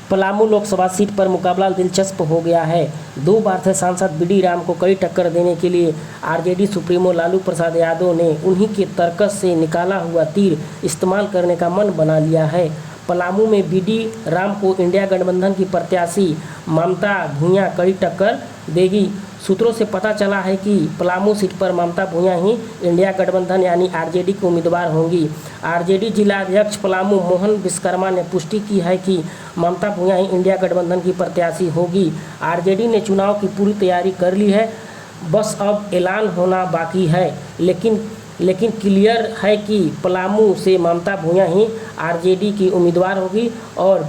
Palamu Lok Sabha seat पर मुकाबला दिलचस्प हो गया है। 2 बार से सांसद बीडी राम को कड़ी टक्कर देने के लिए आरजेडी सुप्रीमो लालू प्रसाद यादव ने उन्हीं के तर्कस से निकाला हुआ तीर इस्तेमाल करने का मन बना लिया है। पलामू में बीडी राम को इंडिया गठबंधन की प्रत्याशी ममता भूया कड़ी टक्कर देगी। सूत्रों से पता चला है कि पलामू सीट पर ममता भूया ही इंडिया गठबंधन यानी आरजेडी की उम्मीदवार होंगी। आरजेडी जिला अध्यक्ष पलामू मोहन विश्वकर्मा ने पुष्टि की है कि ममता भूया ही इंडिया गठबंधन की प्रत्याशी होगी। आरजेडी ने चुनाव की पूरी तैयारी कर ली है, बस अब ऐलान होना बाकी है। लेकिन क्लियर है कि पलामू से ममता भूया ही आरजेडी की उम्मीदवार होगी और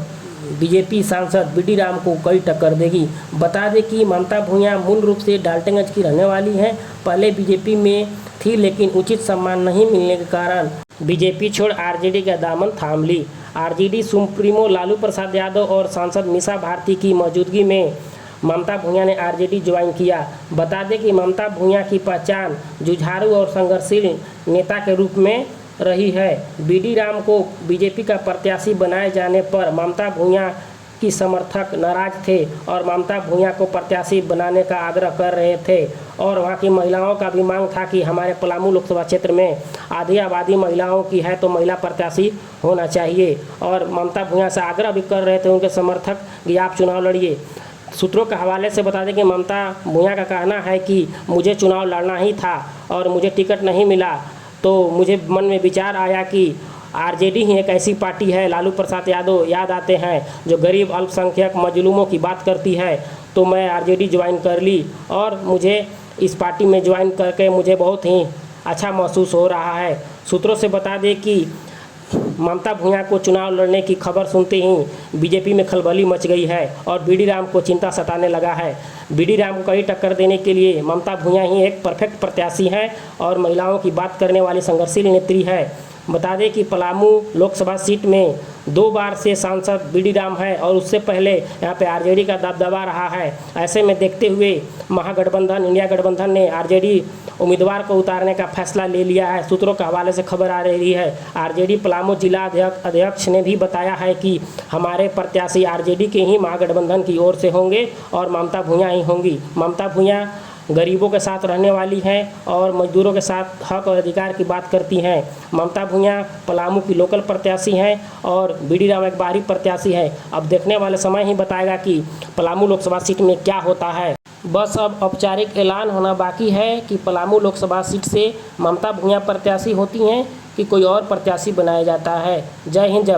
बीजेपी सांसद बीडी राम को कड़ी टक्कर देगी। बता दें कि ममता भूया मूल रूप से डाल्टनगंज की रहने वाली हैं। पहले बीजेपी में थी, लेकिन उचित सम्मान नहीं मिलने के कारण बीजेपी छोड़ आरजेडी का दामन थाम ली। आरजेडी सुप्रीमो लालू प्रसाद यादव और सांसद मीसा भारती की मौजूदगी में ममता भूया ने आरजेडी ज्वाइन किया। बता दें कि ममता भूया की पहचान जुझारू और संघर्षशील नेता के रूप में रही है। बीडी राम को बीजेपी का प्रत्याशी बनाए जाने पर ममता भूया की समर्थक नाराज थे और ममता भूया को प्रत्याशी बनाने का आग्रह कर रहे थे और वहां की महिलाओं का भी मांग था कि हमारे पलामू लोकसभा क्षेत्र में आधी आबादी महिलाओं की है तो महिला प्रत्याशी होना चाहिए और ममता भूया से आग्रह भी कर रहे थे उनके समर्थक कि आप चुनाव लड़िए। सूत्रों के हवाले से बता दें कि ममता भूया का कहना है कि मुझे चुनाव लड़ना ही था और मुझे टिकट नहीं मिला तो मुझे मन में विचार आया कि आरजेडी ही एक ऐसी पार्टी है, लालू प्रसाद यादव याद आते हैं जो गरीब अल्पसंख्यक मजलूमों की बात करती है, तो मैं आरजेडी ज्वाइन कर ली और मुझे इस पार्टी में ज्वाइन करके मुझे बहुत ही अच्छा महसूस हो रहा है। सूत्रों से बता दें कि ममता भूया को चुनाव लड़ने की खबर सुनते ही बीजेपी में खलबली मच गई है और बीडी राम को चिंता सताने लगा है। बीडी राम को कड़ी टक्कर देने के लिए ममता भूया ही एक परफेक्ट प्रत्याशी हैं और महिलाओं की बात करने वाली संघर्षशील नेत्री है। बता दें कि पलामू लोकसभा सीट में 2 बार से सांसद बीडी राम है और उससे पहले यहाँ पे आरजेडी का दबदबा रहा है। ऐसे में देखते हुए महागठबंधन इंडिया गठबंधन ने आरजेडी उम्मीदवार को उतारने का फैसला ले लिया है। सूत्रों के हवाले से खबर आ रही है। आरजेडी पलामू जिला अध्यक्ष ने भी बताया है कि हमारे प्रत्याशी आरजेडी के ही महागठबंधन की ओर से होंगे और ममता भूया ही होंगी। ममता भूया गरीबों के साथ रहने वाली हैं और मजदूरों के साथ हक और अधिकार की बात करती हैं। ममता भूया पलामू की लोकल प्रत्याशी हैं और बीडी राम एक बाहरी प्रत्याशी है। अब देखने वाले समय ही बताएगा कि पलामू लोकसभा सीट में क्या होता है। बस अब औपचारिक ऐलान होना बाकी है कि पलामू लोकसभा सीट से ममता भूया प्रत्याशी होती हैं कि कोई और प्रत्याशी बनाया जाता है। जय हिंद।